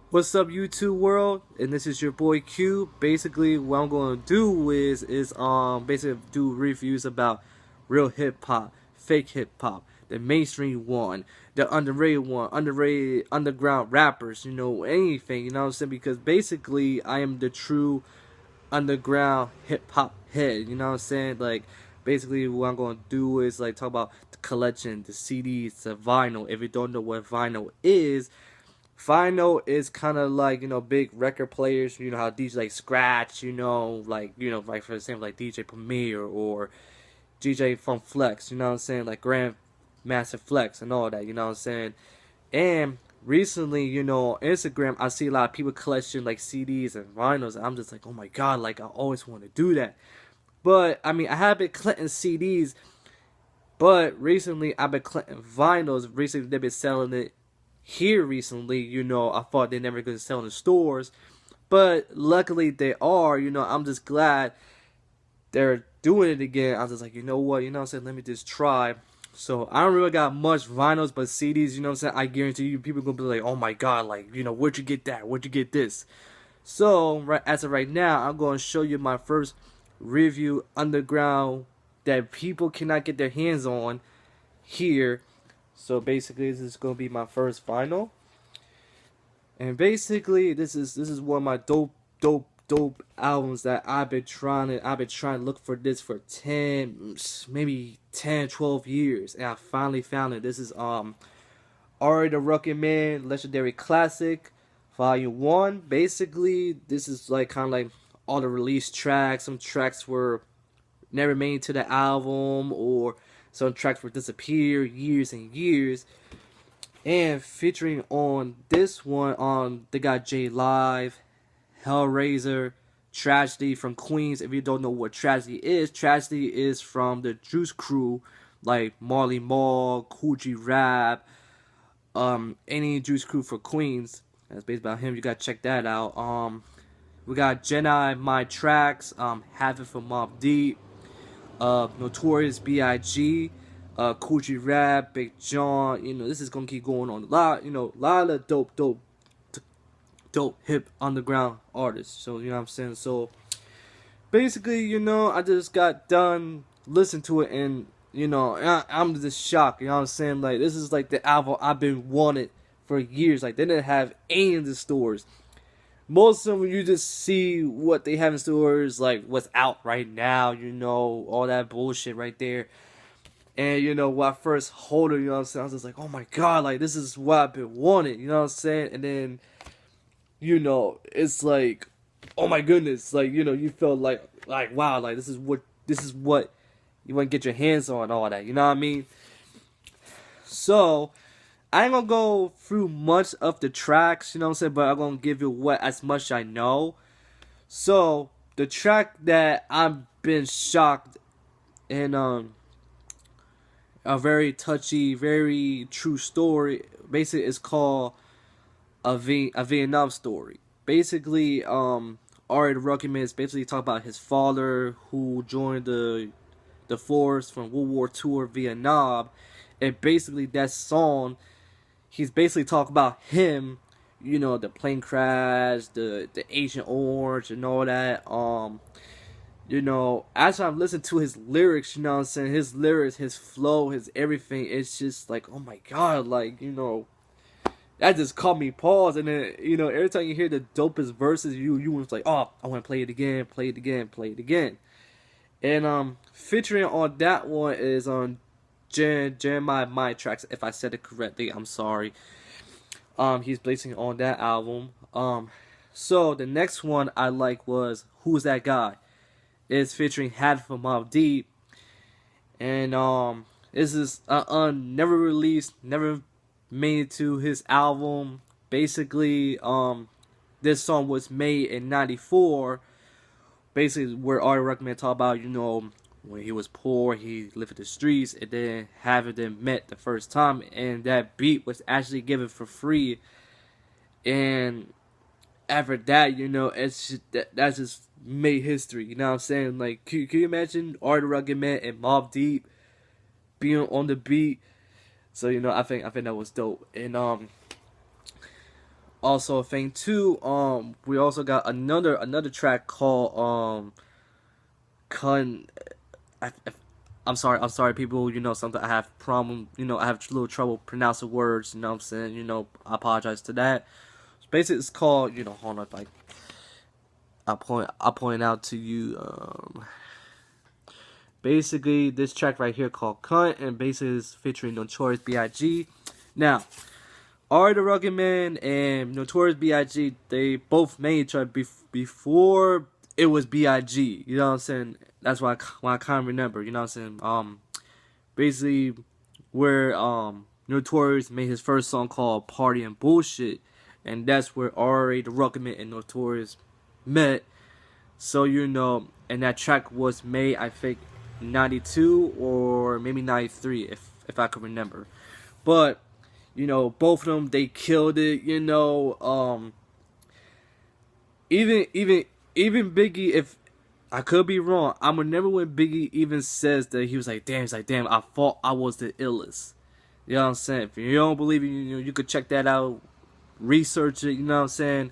What's up, YouTube world? And this is your boy Q. Basically, what I'm going to do is basically do reviews about real hip hop, fake hip hop, the mainstream one, the underrated one, underrated underground rappers. Anything. You know what I'm saying? Because basically, I am the true underground hip hop head. You know what I'm saying? Like, basically, what I'm going to do is like talk about the collection, the CDs, the vinyl. If you don't know what vinyl is, Final is kind of like, big record players. You know how DJ like Scratch, like for example, like DJ Premier or DJ from Flex. You know what I'm saying? Like Grand Master Flex and all that. You know what I'm saying? And recently, on Instagram, I see a lot of people collecting like CDs and vinyls. And I'm just like, oh my god, like I always want to do that. But I mean, I have been collecting CDs, but recently I've been collecting vinyls. Recently, they've been selling it here recently. I thought they never could sell in the stores, but luckily they are. I'm just glad they're doing it again. I was just like, you know what, what I'm saying, let me just try. So I don't really got much vinyls, but CDs, what I'm saying, I guarantee you people gonna be like, oh my god, like, where'd you get that? Where'd you get this? So right as of right now, I'm gonna show you my first review underground that people cannot get their hands on here. So basically, this is gonna be my first vinyl, and basically, this is one of my dope albums that I've been trying to look for this for 12 years, and I finally found it. This is Ari the Rugged Man Legendary Classic, Vol.1. Basically, this is like kind of like all the release tracks. Some tracks were never made to the album, or some tracks were disappear years and years. And featuring on this one, they got J Live, Hellraiser, Tragedy from Queens. If you don't know what Tragedy is from the Juice Crew, like Marley Marl, Coogee Rap, any Juice Crew for Queens. That's based about him. You gotta check that out. We got Jedi, My Tracks, Have It from Mobb Deep, Notorious B.I.G., Coogee Rap, Big John. This is gonna keep going on. A lot of dope hip underground artists. So you know what I'm saying. So basically, I just got done listening to it, and I'm just shocked. You know what I'm saying. Like, this is like the album I've been wanted for years. Like, they didn't have any in the stores. Most of them, you just see what they have in stores, like what's out right now, all that bullshit right there. And when I first hold it, what I'm saying, I was just like, oh my god, like this is what I've been wanting, what I'm saying? And then, it's like, oh my goodness, like, you felt like wow, like this is what you want to get your hands on, all that, you know what I mean? So I ain't gonna go through much of the tracks, what I'm saying, but I'm gonna give you what as much I know. So the track that I've been shocked, and a very touchy, very true story. Basically, it's called a Vietnam story. Basically, Ari the Rugged Man is basically talking about his father who joined the force from World War II or Vietnam, and basically that song, he's basically talking about him, the plane crash, the Agent Orange, and all that. As I'm listening to his lyrics, what I'm saying, his lyrics, his flow, his everything, it's just like, oh my god, like, that just caught me pause. And then, every time you hear the dopest verses, you was like, oh, I want to play it again, play it again, play it again. And featuring on that one is on Jeremiah My Tracks. If I said it correctly, I'm sorry. He's placing on that album. So the next one I like was Who's That Guy? It's featuring Had from Mobb Deep, and this is never released, never made it to his album. Basically, this song was made in '94. Basically, where Ari Rugged Man talk about, when he was poor, he lived in the streets, and then having them met the first time, and that beat was actually given for free. And after that, it's just, that's just made history. You know what I'm saying? Like, can you imagine Ari the Rugged Man and Mobb Deep being on the beat? So I think that was dope. And also a thing too. We also got another track called Con. I, I'm sorry, people. You know, something I have problem. You know, I have a little trouble pronouncing words. You know what I'm saying? You know, I apologize to that. Basically, it's called. You know, hold on, like I'll point out to you. Basically, this track right here called Cunt, and basically is featuring Notorious B.I.G. Now, Ari the Rugged Man and Notorious B.I.G. they both made each other before it was B.I.G. You know what I'm saying? That's why I kind of remember. You know what I'm saying? Basically, where Notorious made his first song called Party and Bullshit, and that's where Ari the Rugged Man and Notorious met. So you know, and that track was made, I think, 92 or maybe 93, if I can remember. But you know, both of them, they killed it. You know, even Biggie, if I could be wrong, I'm remember when Biggie even says that he was like, damn, I thought I was the illest. You know what I'm saying? If you don't believe it, you know, you could check that out, research it. You know what I'm saying?